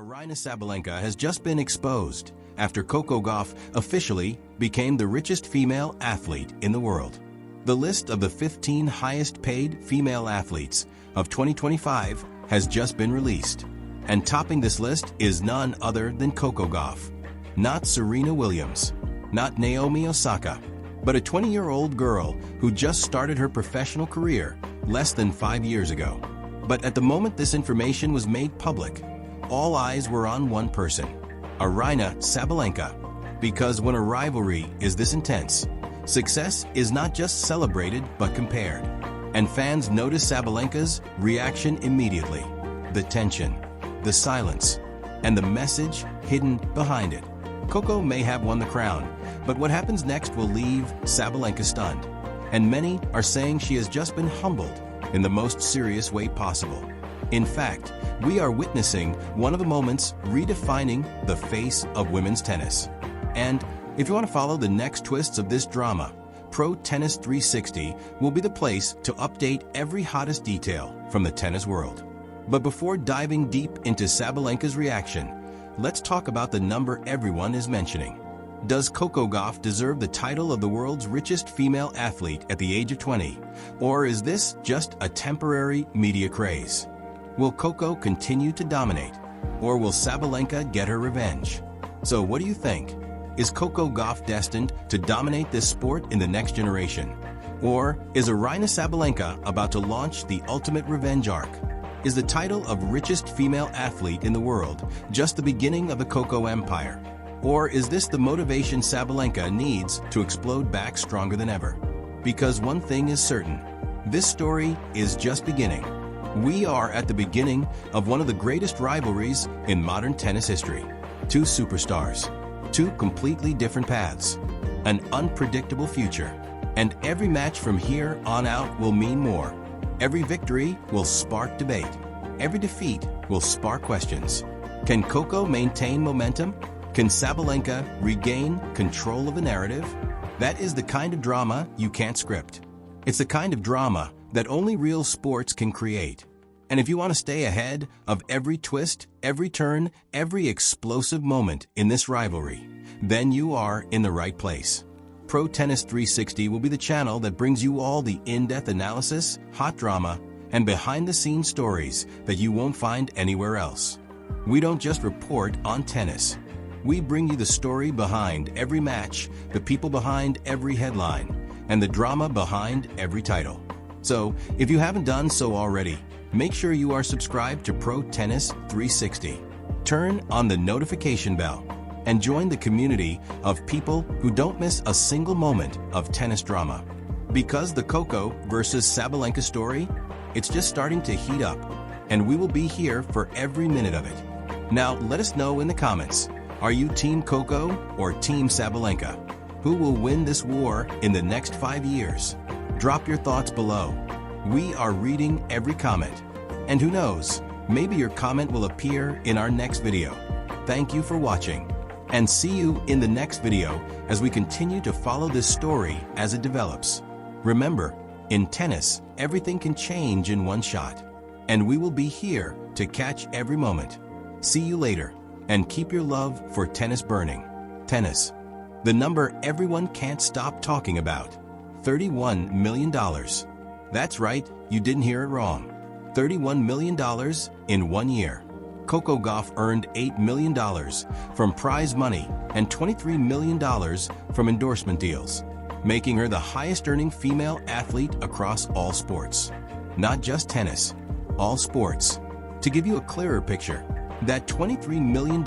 Aryna Sabalenka has just been exposed after Coco Gauff officially became the richest female athlete in the world. The list of the 15 highest-paid female athletes of 2025 has just been released. And topping this list is none other than Coco Gauff. Not Serena Williams, not Naomi Osaka, but a 20-year-old girl who just started her professional career less than 5 years ago. But at the moment this information was made public, all eyes were on one person, Aryna Sabalenka. Because when a rivalry is this intense, success is not just celebrated but compared. And fans notice Sabalenka's reaction immediately. The tension, the silence, and the message hidden behind it. Coco may have won the crown, but what happens next will leave Sabalenka stunned. And many are saying she has just been humbled in the most serious way possible. In fact, we are witnessing one of the moments redefining the face of women's tennis. And if you want to follow the next twists of this drama, Pro Tennis 360 will be the place to update every hottest detail from the tennis world. But before diving deep into Sabalenka's reaction, let's talk about the number everyone is mentioning. Does Coco Gauff deserve the title of the world's richest female athlete at the age of 20? Or is this just a temporary media craze? Will Coco continue to dominate? Or will Sabalenka get her revenge? So what do you think? Is Coco Gauff destined to dominate this sport in the next generation? Or is Aryna Sabalenka about to launch the ultimate revenge arc? Is the title of richest female athlete in the world just the beginning of the Coco empire? Or is this the motivation Sabalenka needs to explode back stronger than ever? Because one thing is certain, this story is just beginning. We are at the beginning of one of the greatest rivalries in modern tennis history. Two superstars, two completely different paths, an unpredictable future. And every match from here on out will mean more. Every victory will spark debate. Every defeat will spark questions. Can Coco maintain momentum? Can Sabalenka regain control of the narrative? That is the kind of drama you can't script. It's the kind of drama that only real sports can create. And if you want to stay ahead of every twist, every turn, every explosive moment in this rivalry, then you are in the right place. Pro Tennis 360 will be the channel that brings you all the in-depth analysis, hot drama, and behind-the-scenes stories that you won't find anywhere else. We don't just report on tennis. We bring you the story behind every match, the people behind every headline, and the drama behind every title. So, if you haven't done so already, make sure you are subscribed to Pro Tennis 360. Turn on the notification bell and join the community of people who don't miss a single moment of tennis drama. Because the Coco versus Sabalenka story, it's just starting to heat up, and we will be here for every minute of it. Now, let us know in the comments. Are you Team Coco or Team Sabalenka? Who will win this war in the next 5 years? Drop your thoughts below. We are reading every comment. And who knows, maybe your comment will appear in our next video. Thank you for watching. And see you in the next video as we continue to follow this story as it develops. Remember, in tennis, everything can change in one shot. And we will be here to catch every moment. See you later. And keep your love for tennis burning. Tennis. The number everyone can't stop talking about. $31 million. That's right, you didn't hear it wrong. $31 million in 1 year. Coco Gauff earned $8 million from prize money and $23 million from endorsement deals, making her the highest-earning female athlete across all sports. Not just tennis, all sports. To give you a clearer picture, that $23 million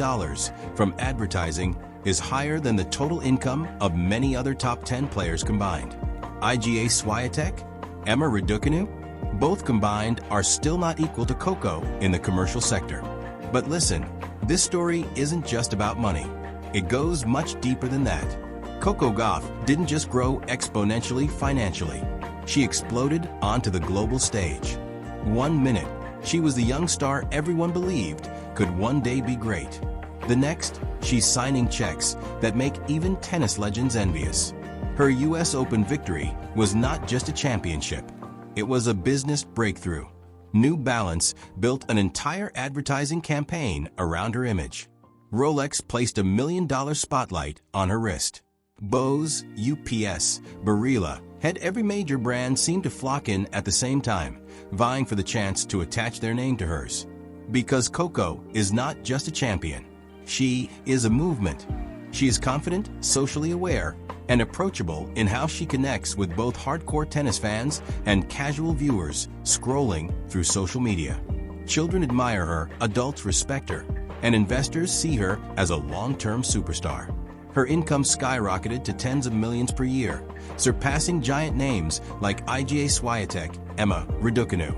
from advertising is higher than the total income of many other top 10 players combined. Iga Swiatek, Emma Raducanu, both combined are still not equal to Coco in the commercial sector. But listen, this story isn't just about money. It goes much deeper than that. Coco Gauff didn't just grow exponentially financially. She exploded onto the global stage. 1 minute, she was the young star everyone believed could one day be great. The next, she's signing checks that make even tennis legends envious. Her US Open victory was not just a championship. It was a business breakthrough. New Balance built an entire advertising campaign around her image. Rolex placed $1 million spotlight on her wrist. Bose, UPS, Barilla, had every major brand seem to flock in at the same time, vying for the chance to attach their name to hers. Because Coco is not just a champion. She is a movement. She is confident, socially aware, and approachable in how she connects with both hardcore tennis fans and casual viewers scrolling through social media. Children admire her, adults respect her, and investors see her as a long-term superstar. Her income skyrocketed to tens of millions per year, surpassing giant names like Iga Swiatek, Emma Raducanu,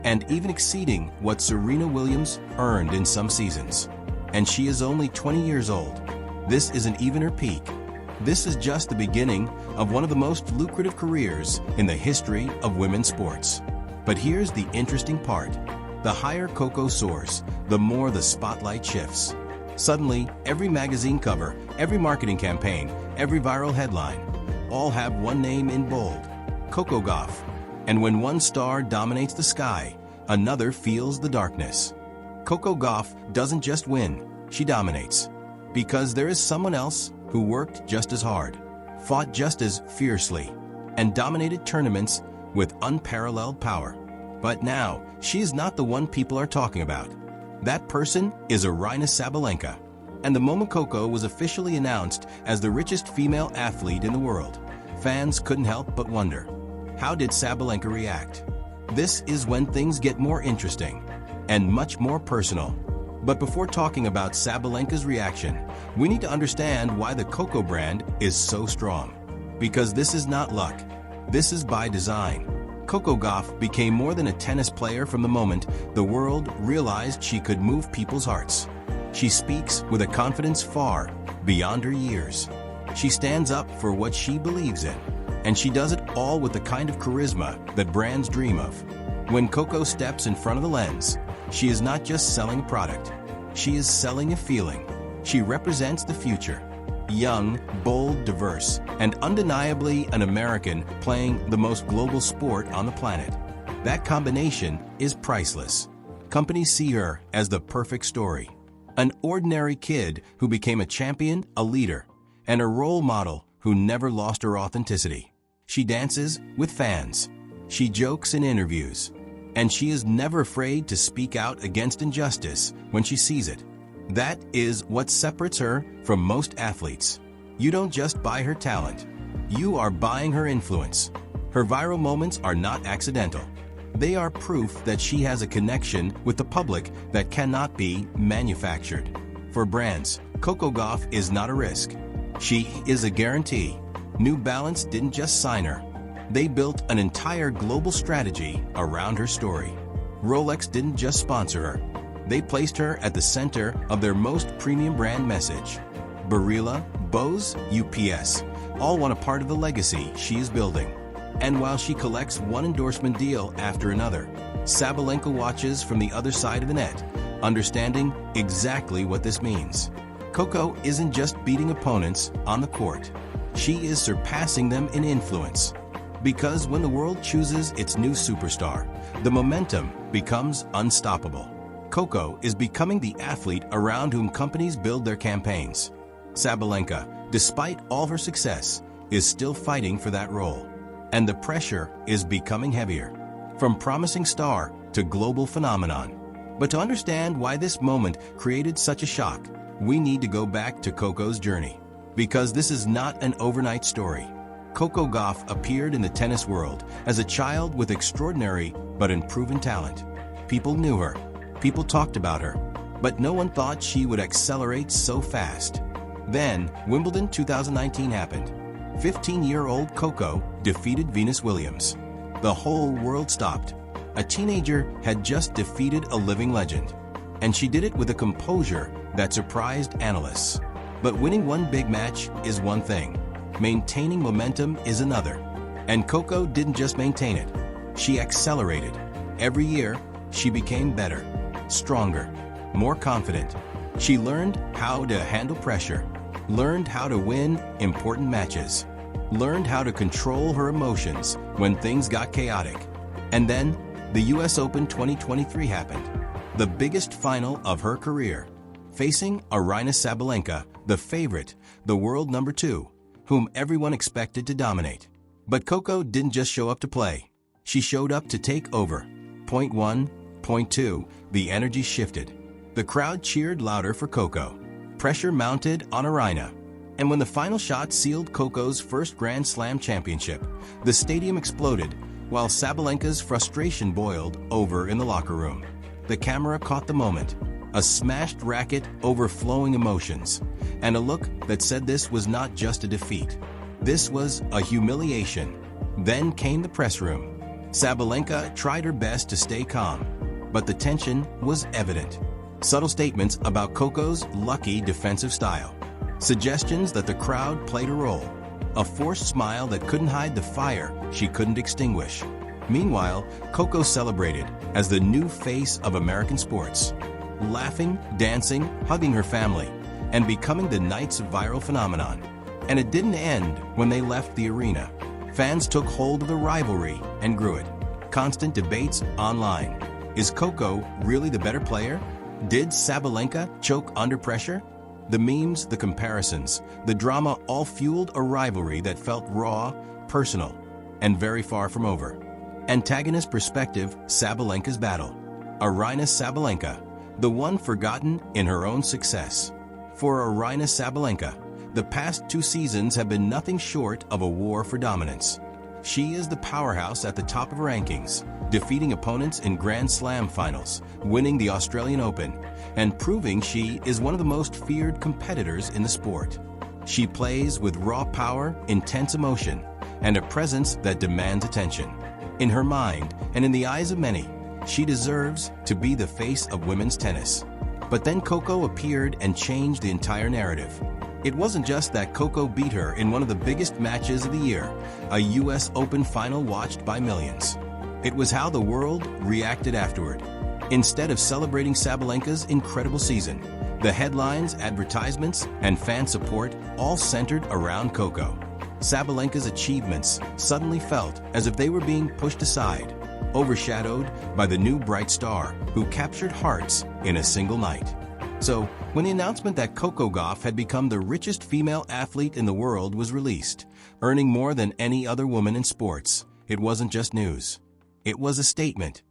and even exceeding what Serena Williams earned in some seasons. And she is only 20 years old. This isn't even her peak. This is just the beginning of one of the most lucrative careers in the history of women's sports. But here's the interesting part. The higher Coco soars, the more the spotlight shifts. Suddenly, every magazine cover, every marketing campaign, every viral headline, all have one name in bold: Coco Gauff. And when one star dominates the sky, another feels the darkness. Coco Gauff doesn't just win, she dominates. Because there is someone else who worked just as hard, fought just as fiercely, and dominated tournaments with unparalleled power. But now, she is not the one people are talking about. That person is Aryna Sabalenka. And the moment Coco was officially announced as the richest female athlete in the world, fans couldn't help but wonder, how did Sabalenka react? This is when things get more interesting and much more personal. But before talking about Sabalenka's reaction, we need to understand why the Coco brand is so strong. Because this is not luck. This is by design. Coco Gauff became more than a tennis player from the moment the world realized she could move people's hearts. She speaks with a confidence far beyond her years. She stands up for what she believes in, and she does it all with the kind of charisma that brands dream of. When Coco steps in front of the lens, she is not just selling a product. She is selling a feeling. She represents the future. Young, bold, diverse, and undeniably an American playing the most global sport on the planet. That combination is priceless. Companies see her as the perfect story. An ordinary kid who became a champion, a leader, and a role model who never lost her authenticity. She dances with fans. She jokes in interviews. And she is never afraid to speak out against injustice when she sees it. That is what separates her from most athletes. You don't just buy her talent. You are buying her influence. Her viral moments are not accidental. They are proof that she has a connection with the public that cannot be manufactured. For brands, Coco Gauff is not a risk. She is a guarantee. New Balance didn't just sign her. They built an entire global strategy around her story. Rolex didn't just sponsor her. They placed her at the center of their most premium brand message. Barilla, Bose, UPS, all want a part of the legacy she is building. And while she collects one endorsement deal after another, Sabalenka watches from the other side of the net, understanding exactly what this means. Coco isn't just beating opponents on the court. She is surpassing them in influence. Because when the world chooses its new superstar, the momentum becomes unstoppable. Coco is becoming the athlete around whom companies build their campaigns. Sabalenka, despite all her success, is still fighting for that role. And the pressure is becoming heavier. From promising star to global phenomenon. But to understand why this moment created such a shock, we need to go back to Coco's journey. Because this is not an overnight story. Coco Gauff appeared in the tennis world as a child with extraordinary but unproven talent. People knew her. People talked about her. But no one thought she would accelerate so fast. Then, Wimbledon 2019 happened. 15-year-old Coco defeated Venus Williams. The whole world stopped. A teenager had just defeated a living legend. And she did it with a composure that surprised analysts. But winning one big match is one thing. Maintaining momentum is another. And Coco didn't just maintain it. She accelerated. Every year, she became better, stronger, more confident. She learned how to handle pressure, learned how to win important matches, learned how to control her emotions when things got chaotic. And then, the US Open 2023 happened, the biggest final of her career. Facing Aryna Sabalenka, the favorite, the world number 2, whom everyone expected to dominate. But Coco didn't just show up to play. She showed up to take over. Point 1, point 2, the energy shifted. The crowd cheered louder for Coco. Pressure mounted on Aryna. And when the final shot sealed Coco's first Grand Slam championship, the stadium exploded while Sabalenka's frustration boiled over in the locker room. The camera caught the moment. A smashed racket, overflowing emotions, and a look that said this was not just a defeat. This was a humiliation. Then came the press room. Sabalenka tried her best to stay calm, but the tension was evident. Subtle statements about Coco's lucky defensive style. Suggestions that the crowd played a role. A forced smile that couldn't hide the fire she couldn't extinguish. Meanwhile, Coco celebrated as the new face of American sports. Laughing, dancing, hugging her family, and becoming the night's viral phenomenon. And it didn't end when they left the arena. Fans took hold of the rivalry and grew it. Constant debates online. Is Coco really the better player? Did Sabalenka choke under pressure? The memes, the comparisons, the drama all fueled a rivalry that felt raw, personal, and very far from over. Antagonist perspective, Sabalenka's battle. Aryna Sabalenka, the one forgotten in her own success. For Aryna Sabalenka, the past 2 seasons have been nothing short of a war for dominance. She is the powerhouse at the top of rankings, defeating opponents in Grand Slam finals, winning the Australian Open, and proving she is one of the most feared competitors in the sport. She plays with raw power, intense emotion, and a presence that demands attention. In her mind, and in the eyes of many, she deserves to be the face of women's tennis. But then Coco appeared and changed the entire narrative. It wasn't just that Coco beat her in one of the biggest matches of the year, a US Open final watched by millions. It was how the world reacted afterward. Instead of celebrating Sabalenka's incredible season, the headlines, advertisements, and fan support all centered around Coco. Sabalenka's achievements suddenly felt as if they were being pushed aside, overshadowed by the new bright star who captured hearts in a single night. So, when the announcement that Coco Gauff had become the richest female athlete in the world was released, earning more than any other woman in sports, it wasn't just news. It was a statement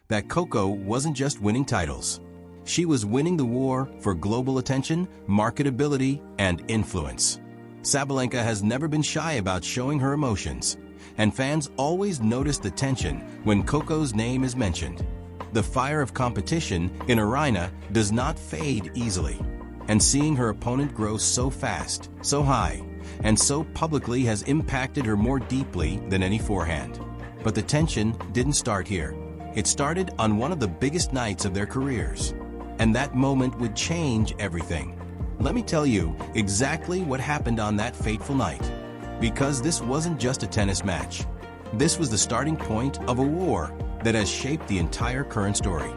that Coco wasn't just winning titles. She was winning the war for global attention, marketability, and influence. Sabalenka has never been shy about showing her emotions, and fans always notice the tension when Coco's name is mentioned. The fire of competition in Aryna does not fade easily, and seeing her opponent grow so fast, so high, and so publicly has impacted her more deeply than any forehand. But the tension didn't start here. It started on one of the biggest nights of their careers, and that moment would change everything. Let me tell you exactly what happened on that fateful night. Because this wasn't just a tennis match. This was the starting point of a war that has shaped the entire current story.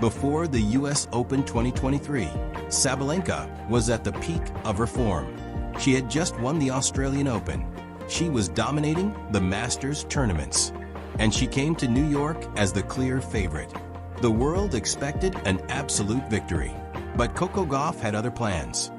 Before the US Open 2023, Sabalenka was at the peak of her form. She had just won the Australian Open. She was dominating the Masters tournaments. And she came to New York as the clear favorite. The world expected an absolute victory. But Coco Gauff had other plans.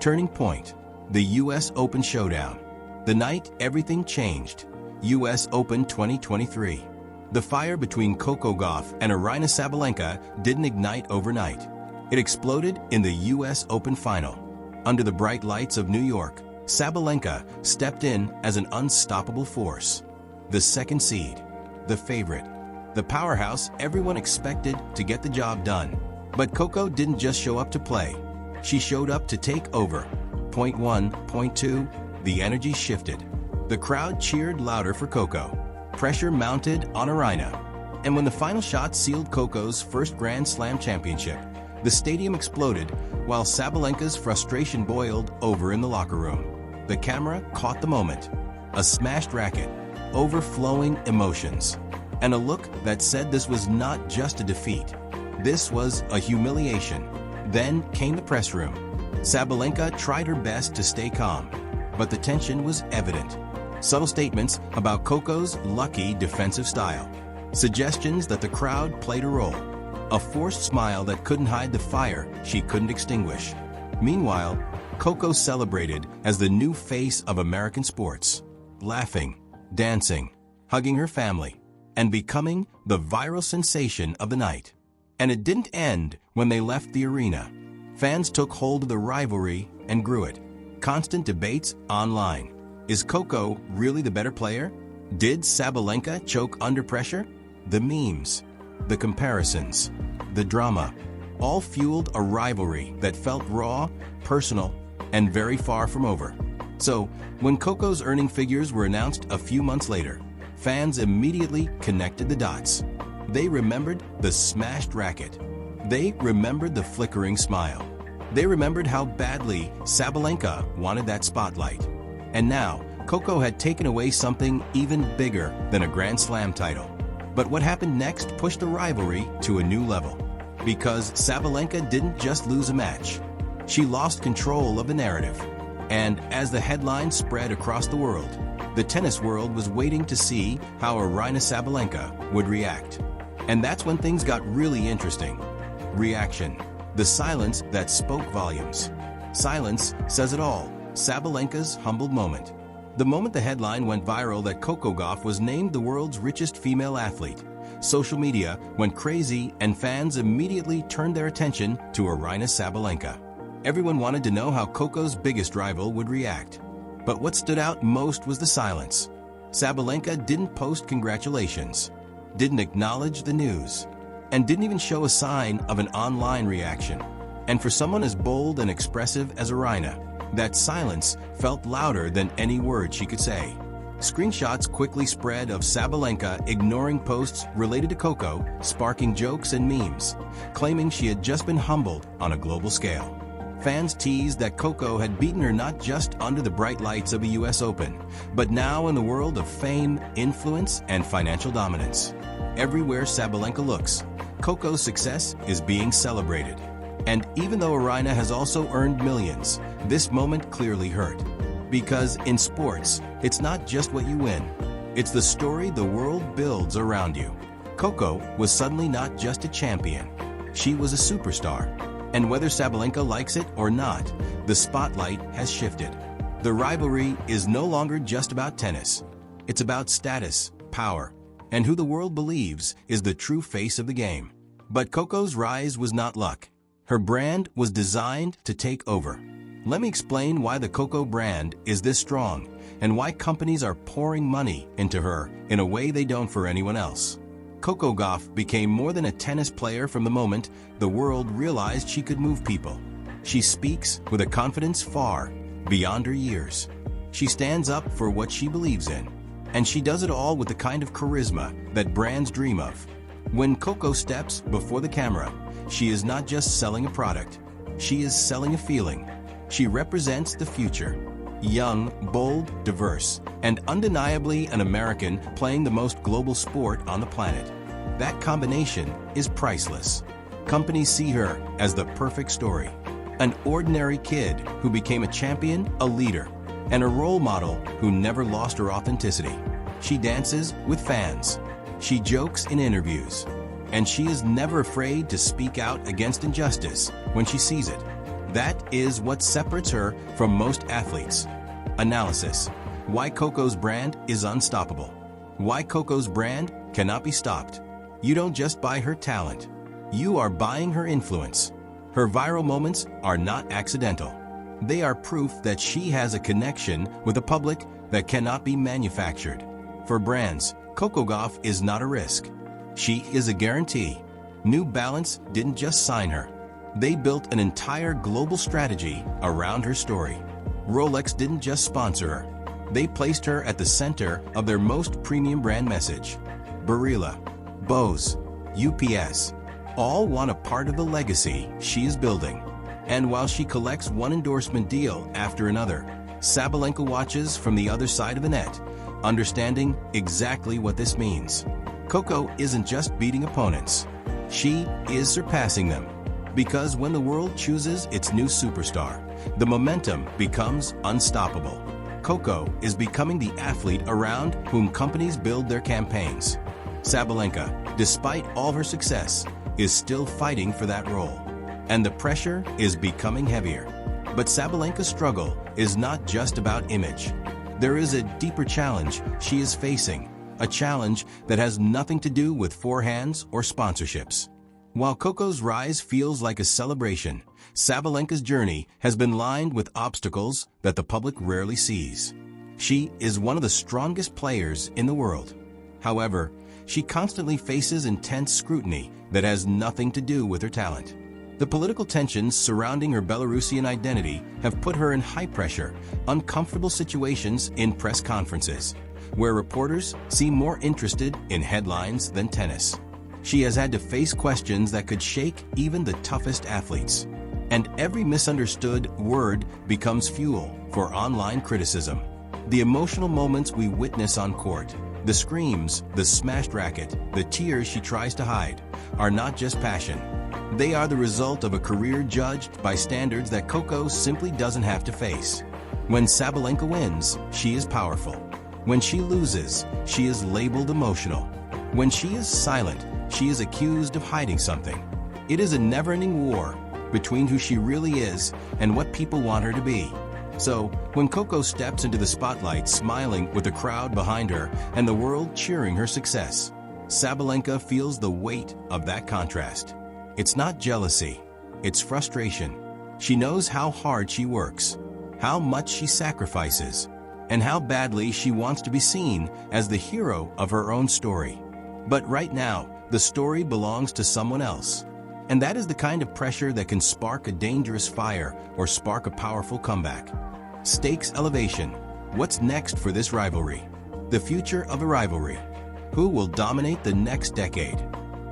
Turning point, the US Open showdown. The night everything changed. US Open 2023. The fire between Coco Gauff and Aryna Sabalenka didn't ignite overnight. It exploded in the US Open final. Under the bright lights of New York, Sabalenka stepped in as an unstoppable force. The second seed, the favorite, the powerhouse everyone expected to get the job done. But Coco didn't just show up to play. She showed up to take over. Point 1, point 2, the energy shifted. The crowd cheered louder for Coco. Pressure mounted on Aryna. And when the final shot sealed Coco's first Grand Slam championship, the stadium exploded while Sabalenka's frustration boiled over in the locker room. The camera caught the moment. A smashed racket, overflowing emotions, and a look that said this was not just a defeat. This was a humiliation. Then came the press room. Sabalenka tried her best to stay calm, but the tension was evident. Subtle statements about Coco's lucky defensive style. suggestions that the crowd played a role, a forced smile that couldn't hide the fire she couldn't extinguish. Meanwhile, Coco celebrated as the new face of American sports, laughing, dancing, hugging her family, and becoming the viral sensation of the night. And it didn't end when they left the arena. Fans took hold of the rivalry and grew it. Constant debates online. Is Coco really the better player? Did Sabalenka choke under pressure? The memes, the comparisons, the drama, all fueled a rivalry that felt raw, personal, and very far from over. So, when Coco's earning figures were announced a few months later, fans immediately connected the dots. They remembered the smashed racket. They remembered the flickering smile. They remembered how badly Sabalenka wanted that spotlight. And now, Coco had taken away something even bigger than a Grand Slam title. But what happened next pushed the rivalry to a new level. Because Sabalenka didn't just lose a match. She lost control of the narrative. And as the headlines spread across the world, the tennis world was waiting to see how Aryna Sabalenka would react. And that's when things got really interesting. Reaction. The silence that spoke volumes. Silence says it all. Sabalenka's humbled moment. The moment the headline went viral that Coco Gauff was named the world's richest female athlete, social media went crazy and fans immediately turned their attention to Aryna Sabalenka. Everyone wanted to know how Coco's biggest rival would react. But what stood out most was the silence. Sabalenka didn't post congratulations, didn't acknowledge the news, and didn't even show a sign of an online reaction. And for someone as bold and expressive as Aryna, that silence felt louder than any word she could say. Screenshots quickly spread of Sabalenka ignoring posts related to Coco, sparking jokes and memes, claiming she had just been humbled on a global scale. Fans teased that Coco had beaten her not just under the bright lights of a US Open, but now in the world of fame, influence, and financial dominance. Everywhere Sabalenka looks, Coco's success is being celebrated. And even though Aryna has also earned millions, this moment clearly hurt. Because in sports, it's not just what you win. It's the story the world builds around you. Coco was suddenly not just a champion. She was a superstar. And whether Sabalenka likes it or not, the spotlight has shifted. The rivalry is no longer just about tennis. It's about status, power, and who the world believes is the true face of the game. But Coco's rise was not luck. Her brand was designed to take over. Let me explain why the Coco brand is this strong and why companies are pouring money into her in a way they don't for anyone else. Coco Gauff became more than a tennis player from the moment the world realized she could move people. She speaks with a confidence far beyond her years. She stands up for what she believes in, and she does it all with the kind of charisma that brands dream of. When Coco steps before the camera, she is not just selling a product. She is selling a feeling. She represents the future. Young, bold, diverse, and undeniably an American playing the most global sport on the planet. That combination is priceless. Companies see her as the perfect story. An ordinary kid who became a champion, a leader, and a role model who never lost her authenticity. She dances with fans. She jokes in interviews. And she is never afraid to speak out against injustice when she sees it. That is what separates her from most athletes. Analysis. Why Coco's brand is unstoppable. Why Coco's brand cannot be stopped. You don't just buy her talent. You are buying her influence. Her viral moments are not accidental. They are proof that she has a connection with a public that cannot be manufactured. For brands, Coco Gauff is not a risk. She is a guarantee. New Balance didn't just sign her. They built an entire global strategy around her story. Rolex didn't just sponsor her. They placed her at the center of their most premium brand message. Barilla, Bose, UPS, all want a part of the legacy she is building. And while she collects one endorsement deal after another, Sabalenka watches from the other side of the net, understanding exactly what this means. Coco isn't just beating opponents. She is surpassing them. Because when the world chooses its new superstar, the momentum becomes unstoppable. Coco is becoming the athlete around whom companies build their campaigns. Sabalenka, despite all her success, is still fighting for that role. And the pressure is becoming heavier. But Sabalenka's struggle is not just about image. There is a deeper challenge she is facing, a challenge that has nothing to do with forehands or sponsorships. While Coco's rise feels like a celebration, Sabalenka's journey has been lined with obstacles that the public rarely sees. She is one of the strongest players in the world. However, she constantly faces intense scrutiny that has nothing to do with her talent. The political tensions surrounding her Belarusian identity have put her in high-pressure, uncomfortable situations in press conferences, where reporters seem more interested in headlines than tennis. She has had to face questions that could shake even the toughest athletes. And every misunderstood word becomes fuel for online criticism. The emotional moments we witness on court, the screams, the smashed racket, the tears she tries to hide, are not just passion. They are the result of a career judged by standards that Coco simply doesn't have to face. When Sabalenka wins, she is powerful. When she loses, she is labeled emotional. When she is silent, she is accused of hiding something. It is a never-ending war between who she really is and what people want her to be. So, when Coco steps into the spotlight smiling with the crowd behind her and the world cheering her success, Sabalenka feels the weight of that contrast. It's not jealousy, it's frustration. She knows how hard she works, how much she sacrifices, and how badly she wants to be seen as the hero of her own story. But right now, the story belongs to someone else. And that is the kind of pressure that can spark a dangerous fire or spark a powerful comeback. Stakes elevation. What's next for this rivalry? The future of a rivalry. Who will dominate the next decade?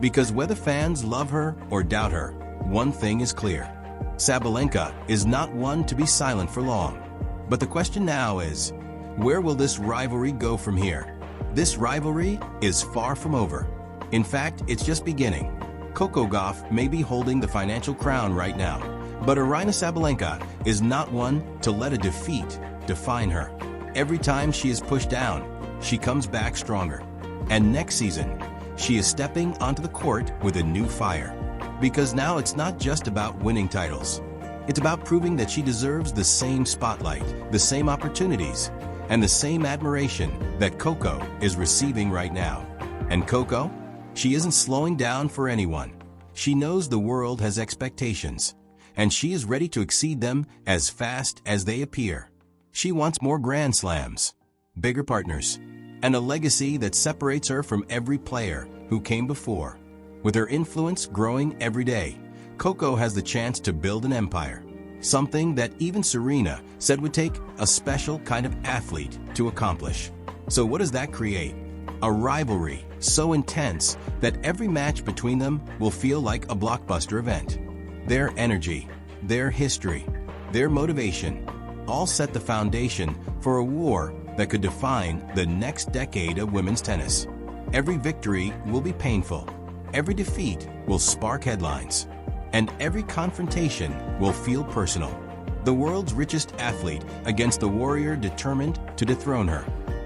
Because whether fans love her or doubt her, one thing is clear. Sabalenka is not one to be silent for long. But the question now is, where will this rivalry go from here? This rivalry is far from over. In fact, it's just beginning. Coco Gauff may be holding the financial crown right now, but Aryna Sabalenka is not one to let a defeat define her. Every time she is pushed down, she comes back stronger. And next season, she is stepping onto the court with a new fire. Because now it's not just about winning titles. It's about proving that she deserves the same spotlight, the same opportunities, and the same admiration that Coco is receiving right now. And Coco? She isn't slowing down for anyone. She knows the world has expectations, and she is ready to exceed them as fast as they appear. She wants more Grand Slams, bigger partners, and a legacy that separates her from every player who came before. With her influence growing every day, Coco has the chance to build an empire, something that even Serena said would take a special kind of athlete to accomplish. So what does that create? A rivalry so intense that every match between them will feel like a blockbuster event. Their energy, their history, their motivation, all set the foundation for a war that could define the next decade of women's tennis. Every victory will be painful, every defeat will spark headlines, and every confrontation will feel personal. The world's richest athlete against the warrior determined to dethrone her.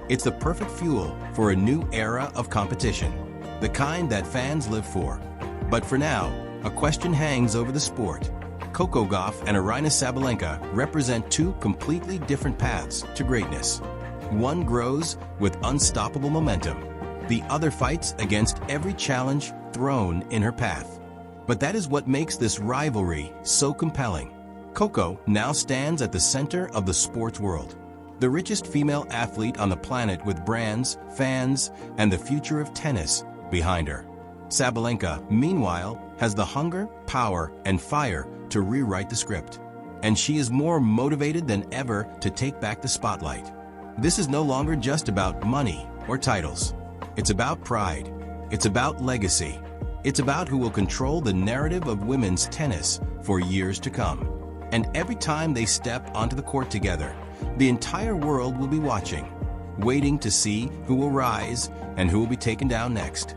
It's the perfect fuel for a new era of competition, the kind that fans live for. But for now, a question hangs over the sport. Coco Gauff and Aryna Sabalenka represent two completely different paths to greatness. One grows with unstoppable momentum. The other fights against every challenge thrown in her path. But that is what makes this rivalry so compelling. Coco now stands at the center of the sports world. The richest female athlete on the planet with brands, fans, and the future of tennis behind her. Sabalenka, meanwhile, has the hunger, power, and fire to rewrite the script. And she is more motivated than ever to take back the spotlight. This is no longer just about money or titles. It's about pride. It's about legacy. It's about who will control the narrative of women's tennis for years to come. And every time they step onto the court together, the entire world will be watching, waiting to see who will rise and who will be taken down next.